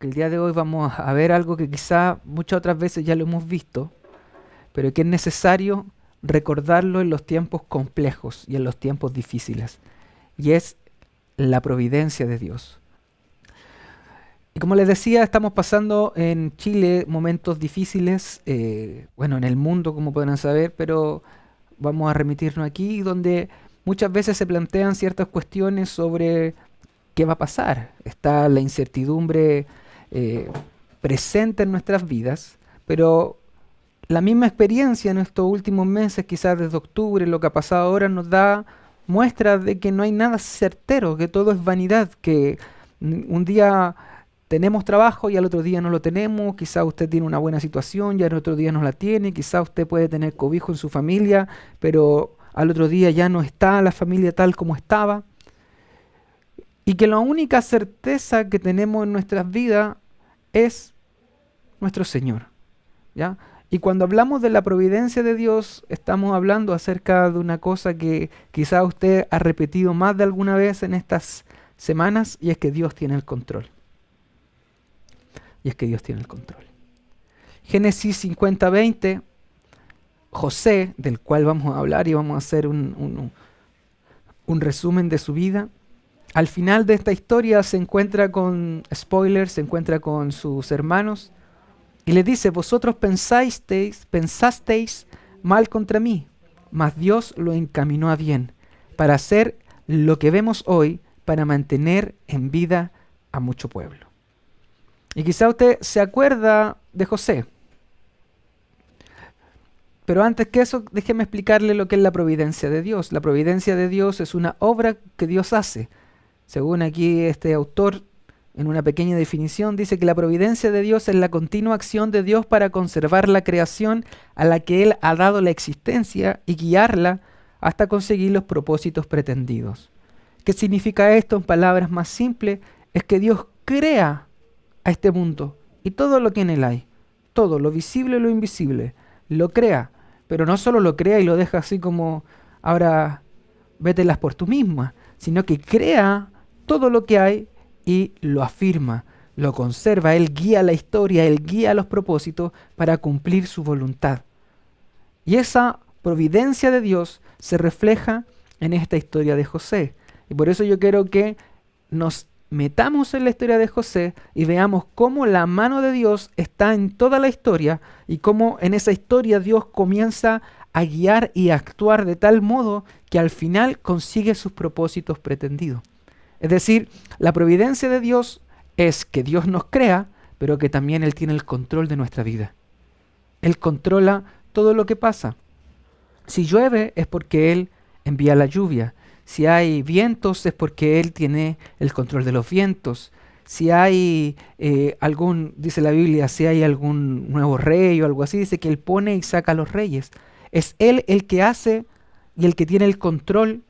que el día de hoy vamos a ver algo que quizá muchas otras veces ya lo hemos visto, pero que es necesario recordarlo en los tiempos complejos y en los tiempos difíciles, y es la providencia de Dios. Y como les decía, estamos pasando en Chile momentos difíciles, bueno, en el mundo, como podrán saber, pero vamos a remitirnos aquí, donde muchas veces se plantean ciertas cuestiones sobre qué va a pasar. Está la incertidumbre eh, presente en nuestras vidas, pero la misma experiencia en estos últimos meses, quizás desde octubre, lo que ha pasado ahora, nos da muestras de que no hay nada certero, que todo es vanidad, que un día tenemos trabajo y al otro día no lo tenemos, quizás usted tiene una buena situación y al otro día no la tiene, quizás usted puede tener cobijo en su familia, pero al otro día ya no está la familia tal como estaba. Y que la única certeza que tenemos en nuestras vidas es nuestro Señor, ¿ya? Y cuando hablamos de la providencia de Dios, estamos hablando acerca de una cosa que quizá usted ha repetido más de alguna vez en estas semanas, y es que Dios tiene el control. Y es que Dios tiene el control. Génesis 50:20, José, del cual vamos a hablar y vamos a hacer un resumen de su vida. Al final de esta historia se encuentra con, spoiler, se encuentra con sus hermanos y les dice: vosotros pensasteis mal contra mí, mas Dios lo encaminó a bien, para hacer lo que vemos hoy, para mantener en vida a mucho pueblo. Y quizá usted se acuerda de José, pero antes que eso, déjeme explicarle lo que es la providencia de Dios. La providencia de Dios es una obra que Dios hace. Según aquí este autor, en una pequeña definición, dice que la providencia de Dios es la continua acción de Dios para conservar la creación a la que Él ha dado la existencia y guiarla hasta conseguir los propósitos pretendidos. ¿Qué significa esto en palabras más simples? Es que Dios crea a este mundo y todo lo que en él hay, todo, lo visible y lo invisible, lo crea, pero no solo lo crea y lo deja así como ahora vételas por tú misma, sino que crea todo lo que hay y lo afirma, lo conserva. Él guía la historia, Él guía los propósitos para cumplir su voluntad. Y esa providencia de Dios se refleja en esta historia de José. Y por eso yo quiero que nos metamos en la historia de José y veamos cómo la mano de Dios está en toda la historia y cómo en esa historia Dios comienza a guiar y a actuar de tal modo que al final consigue sus propósitos pretendidos. Es decir, la providencia de Dios es que Dios nos crea, pero que también Él tiene el control de nuestra vida. Él controla todo lo que pasa. Si llueve es porque Él envía la lluvia. Si hay vientos es porque Él tiene el control de los vientos. Si hay dice la Biblia, si hay algún nuevo rey o algo así, dice que Él pone y saca a los reyes. Es Él el que hace y el que tiene el control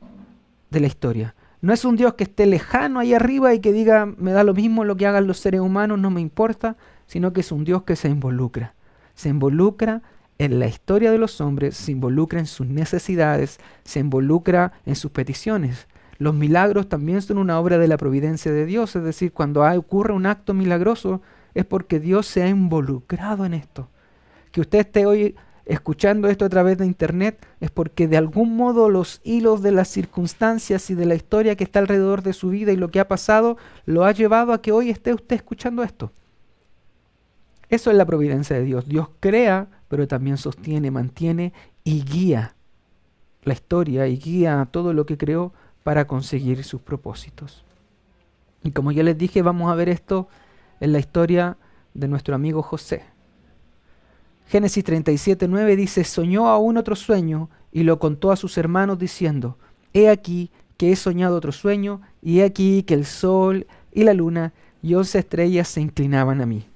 de la historia. No es un Dios que esté lejano ahí arriba y que diga, me da lo mismo lo que hagan los seres humanos, no me importa, sino que es un Dios que se involucra. Se involucra en la historia de los hombres, se involucra en sus necesidades, se involucra en sus peticiones. Los milagros también son una obra de la providencia de Dios, es decir, cuando ocurre un acto milagroso es porque Dios se ha involucrado en esto. Que usted esté hoy escuchando esto a través de internet es porque de algún modo los hilos de las circunstancias y de la historia que está alrededor de su vida y lo que ha pasado lo ha llevado a que hoy esté usted escuchando esto. Eso es la providencia de Dios. Dios crea, pero también sostiene, mantiene y guía la historia y guía todo lo que creó para conseguir sus propósitos. Y como ya les dije, vamos a ver esto en la historia de nuestro amigo José. Génesis 37:9 dice: soñó aún otro sueño y lo contó a sus hermanos diciendo: he aquí que he soñado otro sueño, y he aquí que el sol y la luna y 11 estrellas se inclinaban a mí.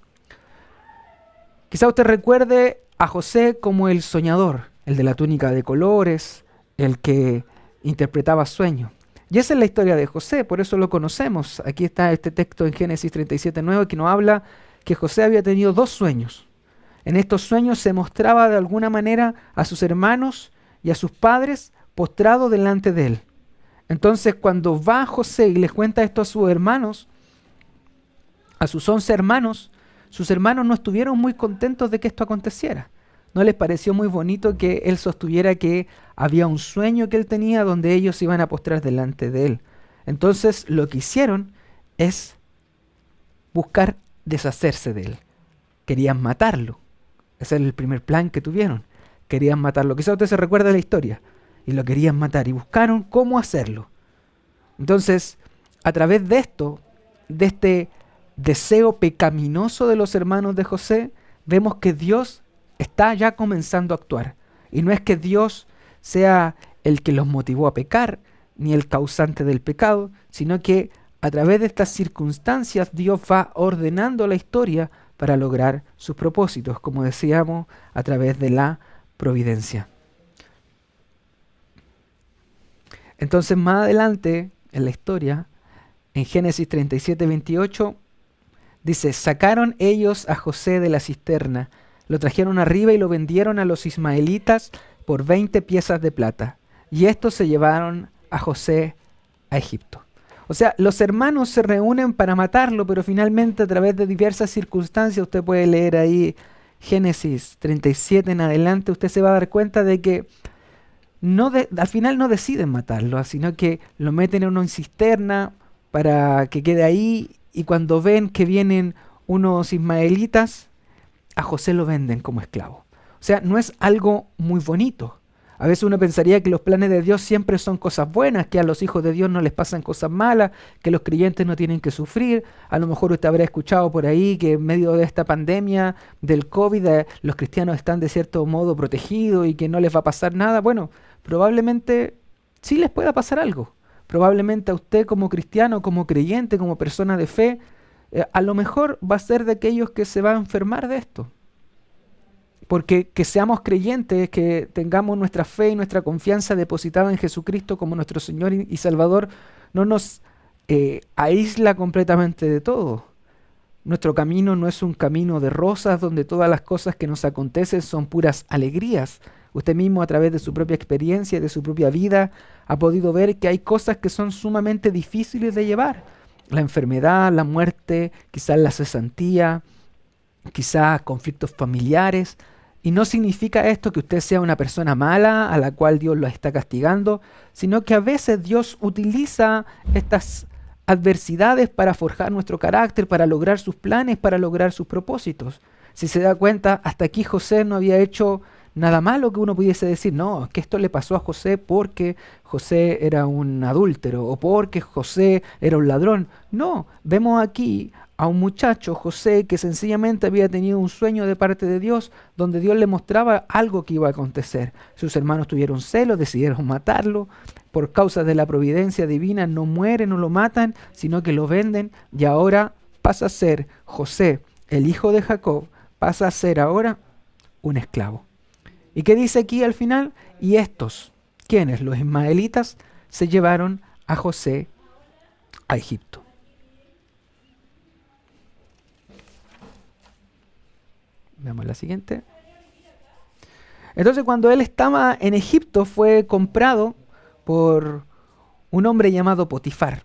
Quizá usted recuerde a José como el soñador, el de la túnica de colores, el que interpretaba sueños. Y esa es la historia de José, por eso lo conocemos. Aquí está este texto en Génesis 37:9 que nos habla que José había tenido dos sueños. En estos sueños se mostraba de alguna manera a sus hermanos y a sus padres postrados delante de él. Entonces cuando va José y les cuenta esto a sus hermanos, a sus 11 hermanos, sus hermanos no estuvieron muy contentos de que esto aconteciera. No les pareció muy bonito que él sostuviera que había un sueño que él tenía donde ellos se iban a postrar delante de él. Entonces lo que hicieron es buscar deshacerse de él. Querían matarlo. Ese es el primer plan que tuvieron. Querían matarlo. Quizá usted se recuerda de la historia. Y lo querían matar y buscaron cómo hacerlo. Entonces, a través de esto, de este deseo pecaminoso de los hermanos de José, vemos que Dios está ya comenzando a actuar. Y no es que Dios sea el que los motivó a pecar, ni el causante del pecado, sino que a través de estas circunstancias Dios va ordenando la historia para lograr sus propósitos, como decíamos, a través de la providencia. Entonces más adelante en la historia, en Génesis 37:28, dice, sacaron ellos a José de la cisterna, lo trajeron arriba y lo vendieron a los ismaelitas por 20 piezas de plata. Y estos se llevaron a José a Egipto. O sea, los hermanos se reúnen para matarlo, pero finalmente a través de diversas circunstancias, usted puede leer ahí Génesis 37 en adelante, usted se va a dar cuenta de que al final no deciden matarlo, sino que lo meten en una cisterna para que quede ahí, y cuando ven que vienen unos ismaelitas, a José lo venden como esclavo. O sea, no es algo muy bonito. A veces uno pensaría que los planes de Dios siempre son cosas buenas, que a los hijos de Dios no les pasan cosas malas, que los creyentes no tienen que sufrir. A lo mejor usted habrá escuchado por ahí que en medio de esta pandemia del COVID los cristianos están de cierto modo protegidos y que no les va a pasar nada. Bueno, probablemente sí les pueda pasar algo. Probablemente a usted como cristiano, como creyente, como persona de fe, a lo mejor va a ser de aquellos que se va a enfermar de esto. Porque que seamos creyentes, que tengamos nuestra fe y nuestra confianza depositada en Jesucristo como nuestro Señor y Salvador, no nos aísla completamente de todo. Nuestro camino no es un camino de rosas donde todas las cosas que nos acontecen son puras alegrías. Usted mismo a través de su propia experiencia, de su propia vida, ha podido ver que hay cosas que son sumamente difíciles de llevar. La enfermedad, la muerte, quizás la cesantía, quizás conflictos familiares. Y no significa esto que usted sea una persona mala a la cual Dios lo está castigando, sino que a veces Dios utiliza estas adversidades para forjar nuestro carácter, para lograr sus planes, para lograr sus propósitos. Si se da cuenta, hasta aquí José no había hecho nada malo que uno pudiese decir, no, es que esto le pasó a José porque José era un adúltero o porque José era un ladrón. No, vemos aquí a un muchacho, José, que sencillamente había tenido un sueño de parte de Dios, donde Dios le mostraba algo que iba a acontecer. Sus hermanos tuvieron celos, decidieron matarlo. Por causa de la providencia divina no muere, no lo matan, sino que lo venden, y ahora pasa a ser José, el hijo de Jacob, pasa a ser ahora un esclavo. ¿Y qué dice aquí al final? Y estos, ¿quiénes? Los ismaelitas, se llevaron a José a Egipto. Veamos la siguiente. Entonces, cuando él estaba en Egipto, fue comprado por un hombre llamado Potifar.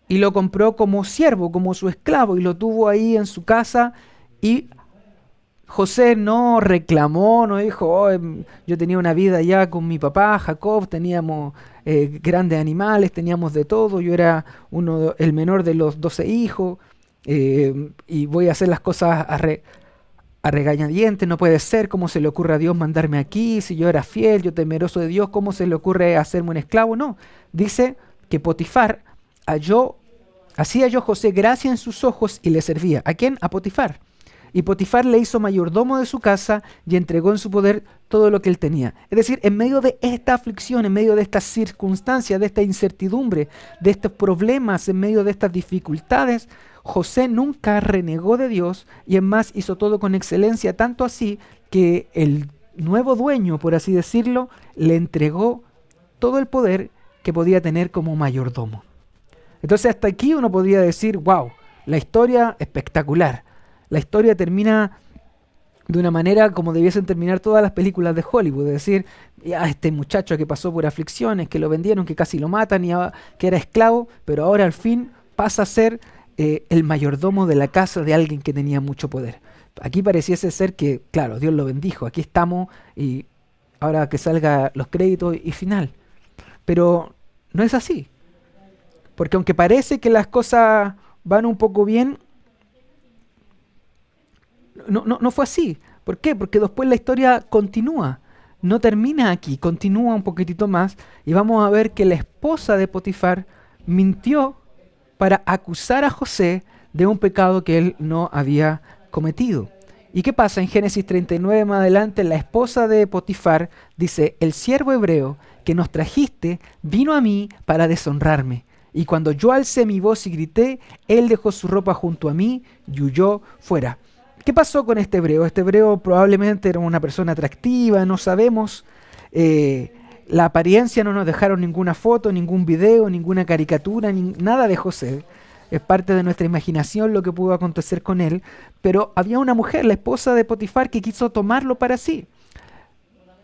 Y lo compró como siervo, como su esclavo, y lo tuvo ahí en su casa. Y José no reclamó, no dijo, oh, yo tenía una vida ya con mi papá, Jacob, teníamos grandes animales, teníamos de todo, yo era el menor de los 12 hijos, y voy a hacer las cosas a regañadientes, no puede ser, ¿cómo se le ocurre a Dios mandarme aquí? Si yo era fiel, yo temeroso de Dios, ¿cómo se le ocurre hacerme un esclavo? No, dice que Potifar hacía yo José gracia en sus ojos y le servía. ¿A quién? A Potifar. Y Potifar le hizo mayordomo de su casa y entregó en su poder todo lo que él tenía. Es decir, en medio de esta aflicción, en medio de estas circunstancias, de esta incertidumbre, de estos problemas, en medio de estas dificultades, José nunca renegó de Dios y en más hizo todo con excelencia, tanto así que el nuevo dueño, por así decirlo, le entregó todo el poder que podía tener como mayordomo. Entonces hasta aquí uno podría decir, wow, la historia espectacular. La historia termina de una manera como debiesen terminar todas las películas de Hollywood, es decir, ya este muchacho que pasó por aflicciones, que lo vendieron, que casi lo matan, que era esclavo, pero ahora al fin pasa a ser el mayordomo de la casa de alguien que tenía mucho poder. Aquí pareciese ser que, claro, Dios lo bendijo, aquí estamos y ahora que salga los créditos y final. Pero no es así, porque aunque parece que las cosas van un poco bien, no fue así. ¿Por qué? Porque después la historia continúa. No termina aquí, continúa un poquitito más y vamos a ver que la esposa de Potifar mintió para acusar a José de un pecado que él no había cometido. ¿Y qué pasa? En Génesis 39 más adelante, la esposa de Potifar dice, el siervo hebreo que nos trajiste vino a mí para deshonrarme. Y cuando yo alcé mi voz y grité, él dejó su ropa junto a mí y huyó fuera. ¿Qué pasó con este hebreo? Este hebreo probablemente era una persona atractiva, no sabemos. La apariencia no nos dejaron ninguna foto, ningún video, ninguna caricatura, nada de José. Es parte de nuestra imaginación lo que pudo acontecer con él. Pero había una mujer, la esposa de Potifar, que quiso tomarlo para sí.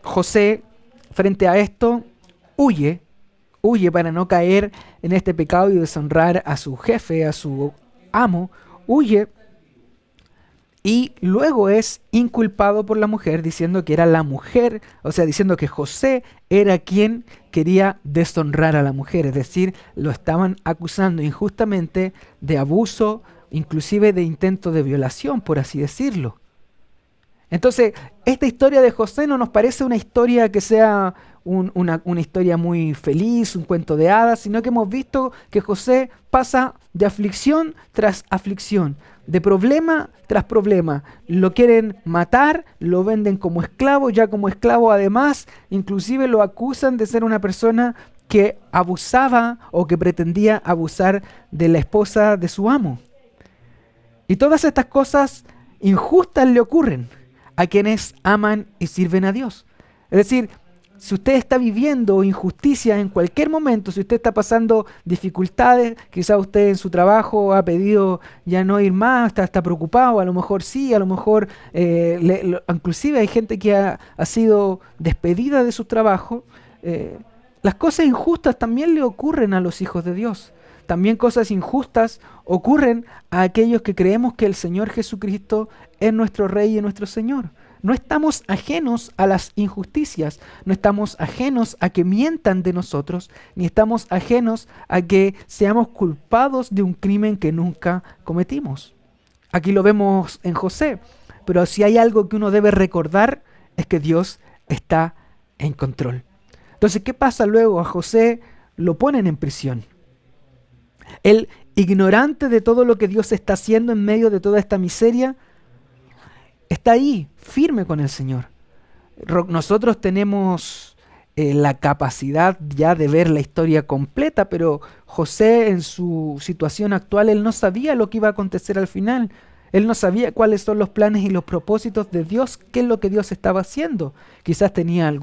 José, frente a esto, huye para no caer en este pecado y deshonrar a su jefe, a su amo. Huye y luego es inculpado por la mujer diciendo que era la mujer, o sea, diciendo que José era quien quería deshonrar a la mujer. Es decir, lo estaban acusando injustamente de abuso, inclusive de intento de violación, por así decirlo. Entonces, esta historia de José no nos parece una historia que sea una historia muy feliz, un cuento de hadas, sino que hemos visto que José pasa de aflicción tras aflicción, de problema tras problema. Lo quieren matar, lo venden como esclavo, ya como esclavo además, inclusive lo acusan de ser una persona que abusaba o que pretendía abusar de la esposa de su amo. Y todas estas cosas injustas le ocurren a quienes aman y sirven a Dios. Es decir, si usted está viviendo injusticias en cualquier momento, si usted está pasando dificultades, quizá usted en su trabajo ha pedido ya no ir más, está preocupado, a lo mejor sí, a lo mejor inclusive hay gente que ha sido despedida de su trabajo. Las cosas injustas también le ocurren a los hijos de Dios. También cosas injustas ocurren a aquellos que creemos que el Señor Jesucristo es nuestro Rey y nuestro Señor. No estamos ajenos a las injusticias, no estamos ajenos a que mientan de nosotros, ni estamos ajenos a que seamos culpados de un crimen que nunca cometimos. Aquí lo vemos en José, pero si hay algo que uno debe recordar es que Dios está en control. Entonces, ¿qué pasa luego? A José lo ponen en prisión. Él, ignorante de todo lo que Dios está haciendo en medio de toda esta miseria, está ahí, firme con el Señor. Nosotros tenemos la capacidad ya de ver la historia completa, pero José en su situación actual, él no sabía lo que iba a acontecer al final. Él no sabía cuáles son los planes y los propósitos de Dios, qué es lo que Dios estaba haciendo. Quizás tenía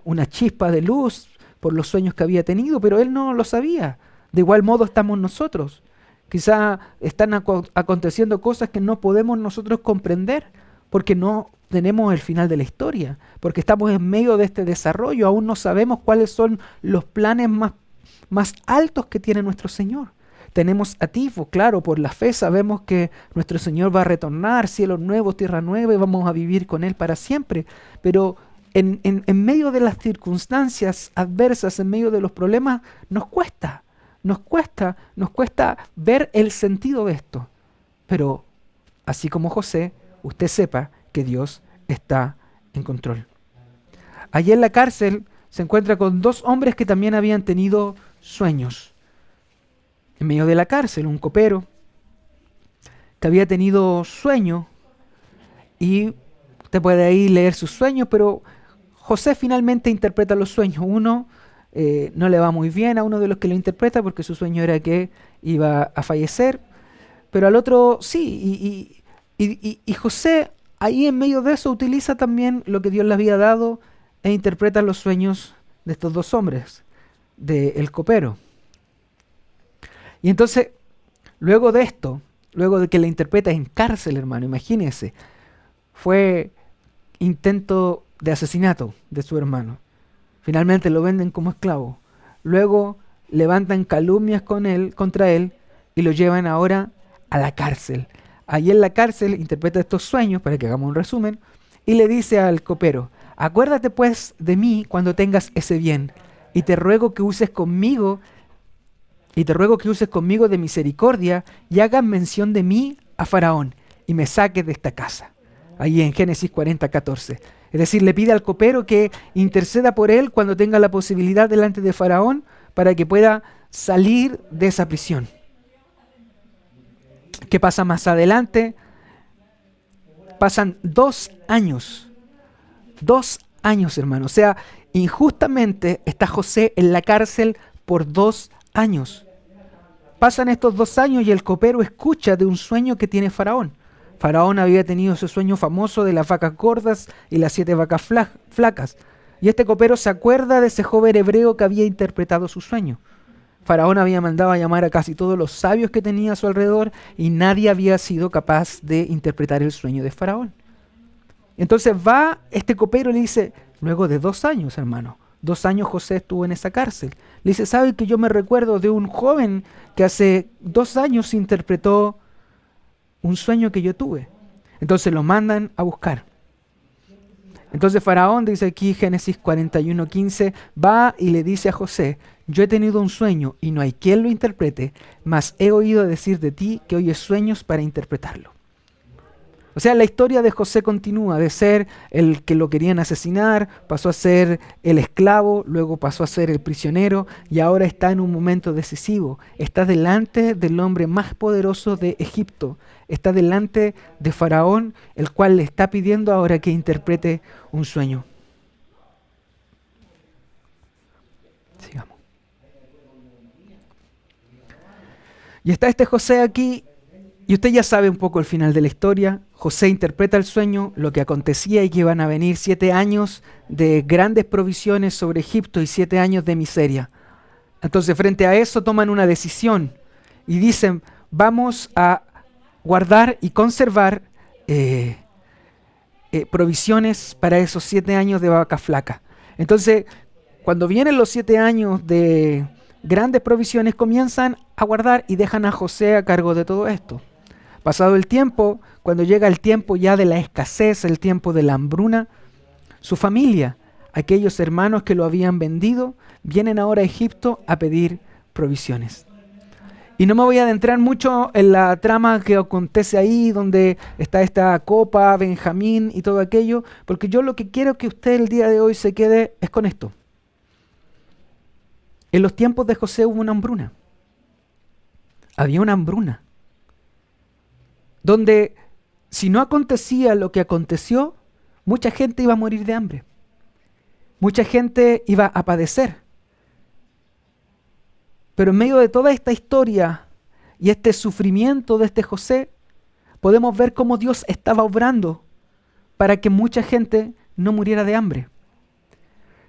una chispa de luz por los sueños que había tenido, pero él no lo sabía. De igual modo estamos nosotros. Quizá están aconteciendo cosas que no podemos nosotros comprender porque no tenemos el final de la historia, porque estamos en medio de este desarrollo, aún no sabemos cuáles son los planes más altos que tiene nuestro Señor. Tenemos atisbos, claro, por la fe sabemos que nuestro Señor va a retornar, cielos nuevos, tierra nueva, y vamos a vivir con Él para siempre, pero en medio de las circunstancias adversas, en medio de los problemas, nos cuesta ver el sentido de esto. Pero así como José, usted sepa que Dios está en control. Allí en la cárcel se encuentra con dos hombres que también habían tenido sueños. En medio de la cárcel, un copero que había tenido sueño y usted puede ahí leer sus sueños, pero José finalmente interpreta los sueños. Uno no le va muy bien a uno de los que lo interpreta porque su sueño era que iba a fallecer, pero al otro sí, y José ahí en medio de eso utiliza también lo que Dios le había dado e interpreta los sueños de estos dos hombres, del copero. Y entonces, luego de esto, luego de que le interpreta en cárcel, hermano, imagínese, fue intento de asesinato de su hermano. Finalmente lo venden como esclavo. Luego levantan calumnias contra él y lo llevan ahora a la cárcel. Ahí en la cárcel interpreta estos sueños, para que hagamos un resumen, y le dice al copero: acuérdate pues de mí cuando tengas ese bien, y te ruego que uses conmigo, de misericordia, y hagas mención de mí a Faraón, y me saques de esta casa. Ahí en Génesis 40:14. Es decir, le pide al copero que interceda por él cuando tenga la posibilidad delante de Faraón, para que pueda salir de esa prisión. ¿Qué pasa más adelante? Pasan 2 años. 2 años, hermano. O sea, injustamente está José en la cárcel por 2 años. Pasan estos 2 años y el copero escucha de un sueño que tiene Faraón. Faraón había tenido ese sueño famoso de las vacas gordas y las 7 vacas flacas. Y este copero se acuerda de ese joven hebreo que había interpretado su sueño. Faraón había mandado a llamar a casi todos los sabios que tenía a su alrededor y nadie había sido capaz de interpretar el sueño de Faraón. Entonces va este copero y le dice, luego de 2 años, hermano, 2 años José estuvo en esa cárcel. Le dice, ¿sabe que yo me recuerdo de un joven que hace 2 años interpretó un sueño que yo tuve? Entonces lo mandan a buscar. Entonces Faraón, dice aquí Génesis 41:15, va y le dice a José, yo he tenido un sueño y no hay quien lo interprete, mas he oído decir de ti que oyes sueños para interpretarlo. O sea, la historia de José continúa, de ser el que lo querían asesinar, pasó a ser el esclavo, luego pasó a ser el prisionero y ahora está en un momento decisivo. Está delante del hombre más poderoso de Egipto. Está delante de Faraón, el cual le está pidiendo ahora que interprete un sueño. Sigamos. Y está este José aquí, y usted ya sabe un poco el final de la historia. José interpreta el sueño, lo que acontecía y que iban a venir 7 años de grandes provisiones sobre Egipto y 7 años de miseria. Entonces, frente a eso toman una decisión y dicen, vamos a guardar y conservar provisiones para esos 7 años de vaca flaca. Entonces, cuando vienen los 7 años de grandes provisiones, comienzan a guardar y dejan a José a cargo de todo esto. Pasado el tiempo, cuando llega el tiempo ya de la escasez, el tiempo de la hambruna, su familia, aquellos hermanos que lo habían vendido, vienen ahora a Egipto a pedir provisiones. Y no me voy a adentrar mucho en la trama que acontece ahí, donde está esta copa, Benjamín y todo aquello, porque yo lo que quiero que usted el día de hoy se quede es con esto. En los tiempos de José hubo una hambruna. Había una hambruna. Donde si no acontecía lo que aconteció, mucha gente iba a morir de hambre. Mucha gente iba a padecer. Pero en medio de toda esta historia y este sufrimiento de este José, podemos ver cómo Dios estaba obrando para que mucha gente no muriera de hambre.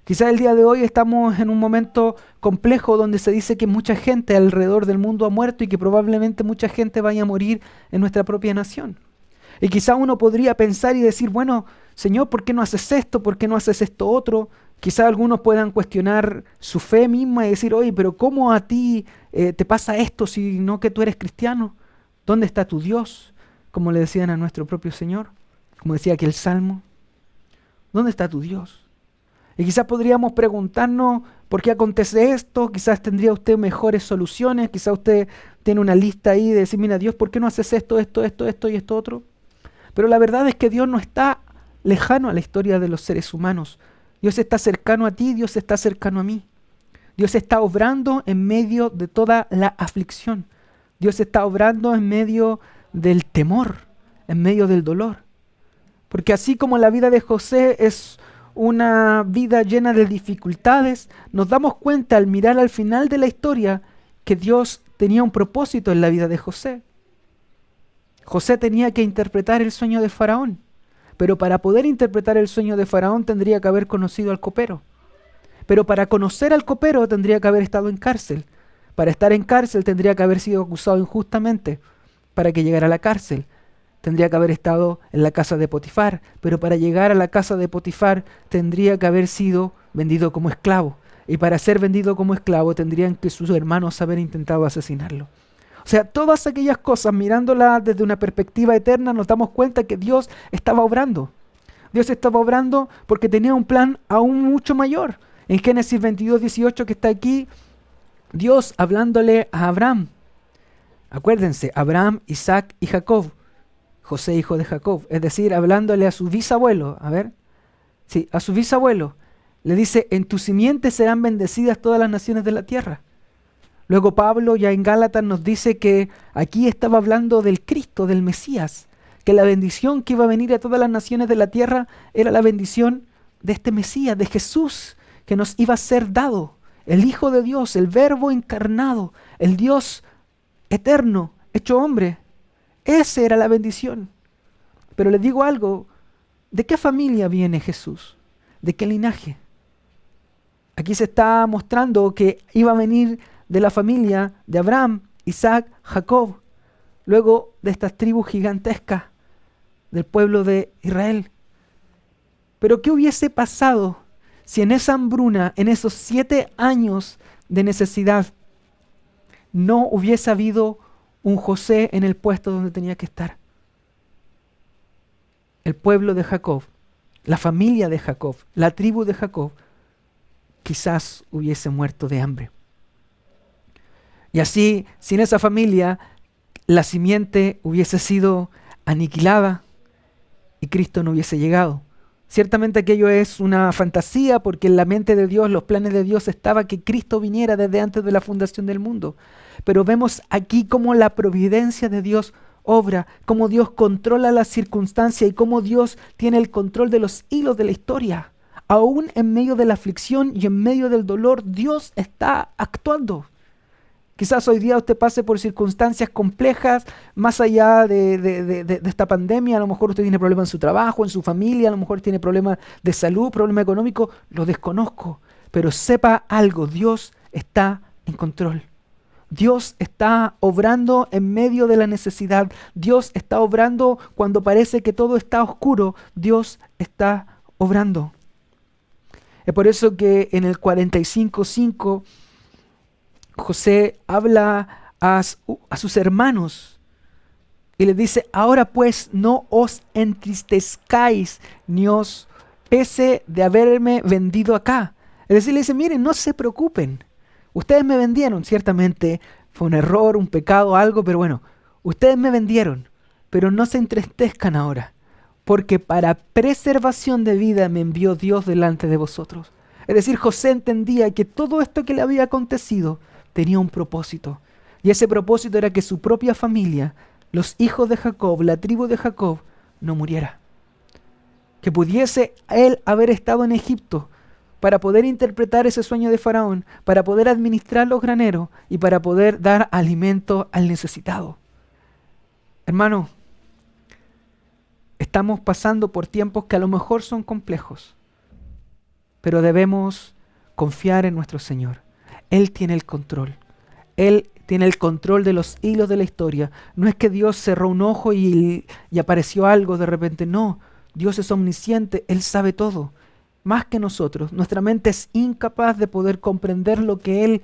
Quizás el día de hoy estamos en un momento complejo donde se dice que mucha gente alrededor del mundo ha muerto y que probablemente mucha gente vaya a morir en nuestra propia nación. Y quizás uno podría pensar y decir, bueno, Señor, ¿por qué no haces esto? ¿Por qué no haces esto otro? Quizás algunos puedan cuestionar su fe misma y decir, oye, pero ¿cómo a ti te pasa esto si no que tú eres cristiano? ¿Dónde está tu Dios? Como le decían a nuestro propio Señor, como decía aquí el Salmo. ¿Dónde está tu Dios? Y quizás podríamos preguntarnos por qué acontece esto, quizás tendría usted mejores soluciones, quizás usted tiene una lista ahí de decir, mira Dios, ¿por qué no haces esto y esto otro? Pero la verdad es que Dios no está lejano a la historia de los seres humanos. Dios está cercano a ti, Dios está cercano a mí. Dios está obrando en medio de toda la aflicción. Dios está obrando en medio del temor, en medio del dolor. Porque así como la vida de José es una vida llena de dificultades, nos damos cuenta al mirar al final de la historia que Dios tenía un propósito en la vida de José. José tenía que interpretar el sueño de Faraón, pero para poder interpretar el sueño de Faraón tendría que haber conocido al copero. Pero para conocer al copero tendría que haber estado en cárcel. Para estar en cárcel tendría que haber sido acusado injustamente para que llegara a la cárcel. Tendría que haber estado en la casa de Potifar, pero para llegar a la casa de Potifar tendría que haber sido vendido como esclavo. Y para ser vendido como esclavo tendrían que sus hermanos haber intentado asesinarlo. O sea, todas aquellas cosas, mirándolas desde una perspectiva eterna, nos damos cuenta que Dios estaba obrando. Dios estaba obrando porque tenía un plan aún mucho mayor. En Génesis 22:18 que está aquí, Dios hablándole a Abraham. Acuérdense, Abraham, Isaac y Jacob. José, hijo de Jacob. Es decir, hablándole a su bisabuelo. Sí, a su bisabuelo. Le dice, en tu simiente serán bendecidas todas las naciones de la tierra. Luego Pablo ya en Gálatas nos dice que aquí estaba hablando del Cristo, del Mesías, que la bendición que iba a venir a todas las naciones de la tierra era la bendición de este Mesías, de Jesús, que nos iba a ser dado, el Hijo de Dios, el Verbo encarnado, el Dios eterno, hecho hombre. Esa era la bendición. Pero les digo algo, ¿de qué familia viene Jesús? ¿De qué linaje? Aquí se está mostrando que iba a venir de la familia de Abraham, Isaac, Jacob, luego de estas tribus gigantescas del pueblo de Israel. Pero ¿qué hubiese pasado si en esa hambruna, en esos 7 años de necesidad, no hubiese habido un José en el puesto donde tenía que estar? El pueblo de Jacob, la familia de Jacob, la tribu de Jacob, quizás hubiese muerto de hambre. Y así, sin esa familia, la simiente hubiese sido aniquilada y Cristo no hubiese llegado. Ciertamente aquello es una fantasía porque en la mente de Dios, los planes de Dios estaba que Cristo viniera desde antes de la fundación del mundo. Pero vemos aquí cómo la providencia de Dios obra, cómo Dios controla las circunstancias y cómo Dios tiene el control de los hilos de la historia. Aún en medio de la aflicción y en medio del dolor, Dios está actuando. Quizás hoy día usted pase por circunstancias complejas, más allá de esta pandemia. A lo mejor usted tiene problemas en su trabajo, en su familia, a lo mejor tiene problemas de salud, problemas económicos. Lo desconozco, pero sepa algo, Dios está en control. Dios está obrando en medio de la necesidad. Dios está obrando cuando parece que todo está oscuro. Dios está obrando. Es por eso que en el 45:5 José habla a sus hermanos y les dice, ahora pues no os entristezcáis ni os pese de haberme vendido acá. Es decir, le dice, miren, no se preocupen. Ustedes me vendieron, ciertamente fue un error, un pecado, algo, pero bueno, ustedes me vendieron, pero no se entristezcan ahora, porque para preservación de vida me envió Dios delante de vosotros. Es decir, José entendía que todo esto que le había acontecido tenía un propósito. Y ese propósito era que su propia familia, los hijos de Jacob, la tribu de Jacob, no muriera. Que pudiese él haber estado en Egipto para poder interpretar ese sueño de Faraón, para poder administrar los graneros y para poder dar alimento al necesitado. Hermano, estamos pasando por tiempos que a lo mejor son complejos, pero debemos confiar en nuestro Señor. Él tiene el control. Él tiene el control de los hilos de la historia. No es que Dios cerró un ojo y apareció algo de repente. No, Dios es omnisciente. Él sabe todo. Más que nosotros. Nuestra mente es incapaz de poder comprender lo que Él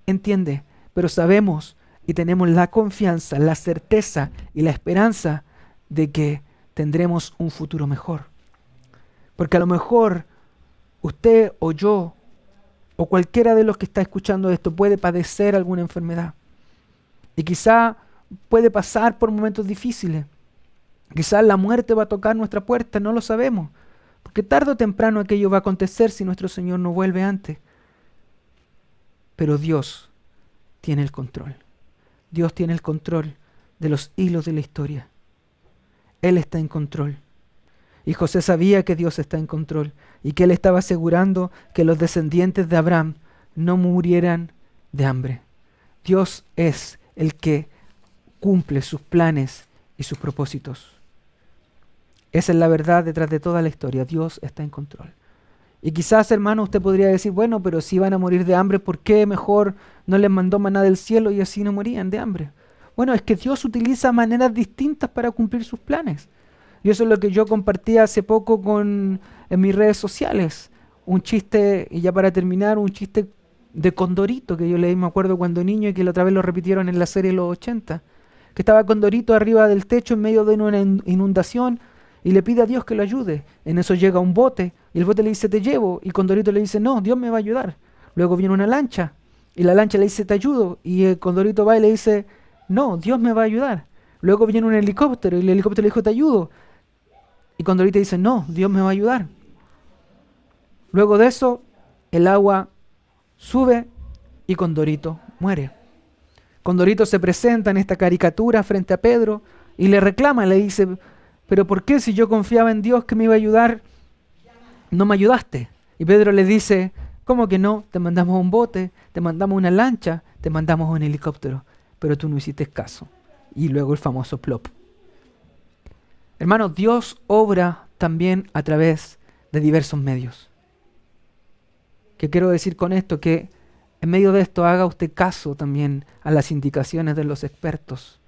entiende. Pero sabemos y tenemos la confianza, la certeza y la esperanza de que tendremos un futuro mejor. Porque a lo mejor usted o yo o cualquiera de los que está escuchando esto puede padecer alguna enfermedad. Y quizá puede pasar por momentos difíciles. Quizá la muerte va a tocar nuestra puerta, no lo sabemos. Porque tarde o temprano aquello va a acontecer si nuestro Señor no vuelve antes. Pero Dios tiene el control. Dios tiene el control de los hilos de la historia. Él está en control. Y José sabía que Dios está en control y que Él estaba asegurando que los descendientes de Abraham no murieran de hambre. Dios es el que cumple sus planes y sus propósitos. Esa es la verdad detrás de toda la historia. Dios está en control. Y quizás, hermano, usted podría decir, bueno, pero si iban a morir de hambre, ¿por qué mejor no les mandó maná del cielo y así no morían de hambre? Bueno, es que Dios utiliza maneras distintas para cumplir sus planes. Y eso es lo que yo compartí hace poco en mis redes sociales. Un chiste, y ya para terminar, un chiste de Condorito, que yo leí, me acuerdo cuando niño, y que la otra vez lo repitieron en la serie de los 80, que estaba Condorito arriba del techo en medio de una inundación y le pide a Dios que lo ayude. En eso llega un bote y el bote le dice, te llevo, y Condorito le dice, no, Dios me va a ayudar. Luego viene una lancha y la lancha le dice, te ayudo, y el Condorito va y le dice, no, Dios me va a ayudar. Luego viene un helicóptero y el helicóptero le dijo, te ayudo, y Condorito dice, no, Dios me va a ayudar. Luego de eso, el agua sube y Condorito muere. Condorito se presenta en esta caricatura frente a Pedro y le reclama, le dice, pero ¿por qué si yo confiaba en Dios que me iba a ayudar, no me ayudaste? Y Pedro le dice, ¿cómo que no? Te mandamos un bote, te mandamos una lancha, te mandamos un helicóptero, pero tú no hiciste caso. Y luego el famoso plop. Hermanos, Dios obra también a través de diversos medios. ¿Qué quiero decir con esto? Que en medio de esto haga usted caso también a las indicaciones de los expertos.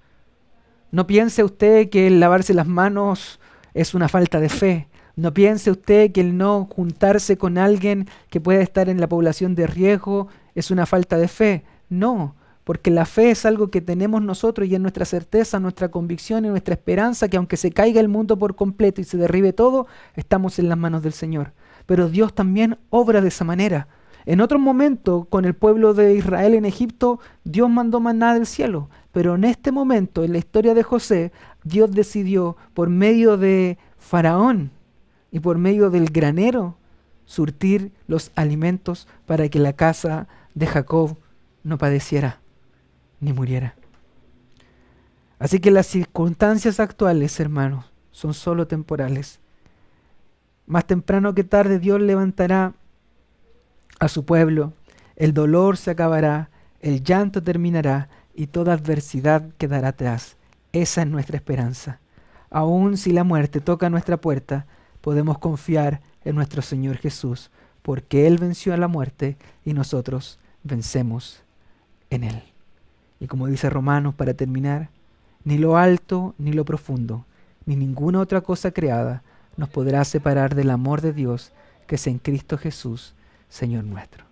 No piense usted que el lavarse las manos es una falta de fe. No piense usted que el no juntarse con alguien que pueda estar en la población de riesgo es una falta de fe. No, porque la fe es algo que tenemos nosotros y es nuestra certeza, nuestra convicción y nuestra esperanza que aunque se caiga el mundo por completo y se derribe todo, estamos en las manos del Señor. Pero Dios también obra de esa manera. En otro momento, con el pueblo de Israel en Egipto, Dios mandó maná del cielo. Pero en este momento, en la historia de José, Dios decidió, por medio de Faraón y por medio del granero, surtir los alimentos para que la casa de Jacob no padeciera ni muriera. Así que las circunstancias actuales, hermanos, son solo temporales. Más temprano que tarde Dios levantará a su pueblo, el dolor se acabará, el llanto terminará y toda adversidad quedará atrás. Esa es nuestra esperanza. Aun si la muerte toca nuestra puerta, podemos confiar en nuestro Señor Jesús, porque Él venció a la muerte y nosotros vencemos en Él. Y como dice Romanos para terminar, ni lo alto ni lo profundo, ni ninguna otra cosa creada nos podrá separar del amor de Dios que es en Cristo Jesús, Señor nuestro.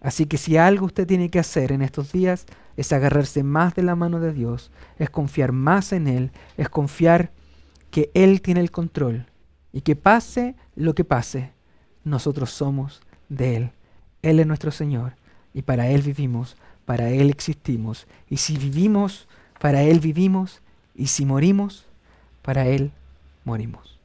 Así que si algo usted tiene que hacer en estos días es agarrarse más de la mano de Dios, es confiar más en Él, es confiar que Él tiene el control y que pase lo que pase, nosotros somos de Él. Él es nuestro Señor y para Él vivimos, para Él existimos. Y si vivimos, para Él vivimos, y si morimos, para Él morimos.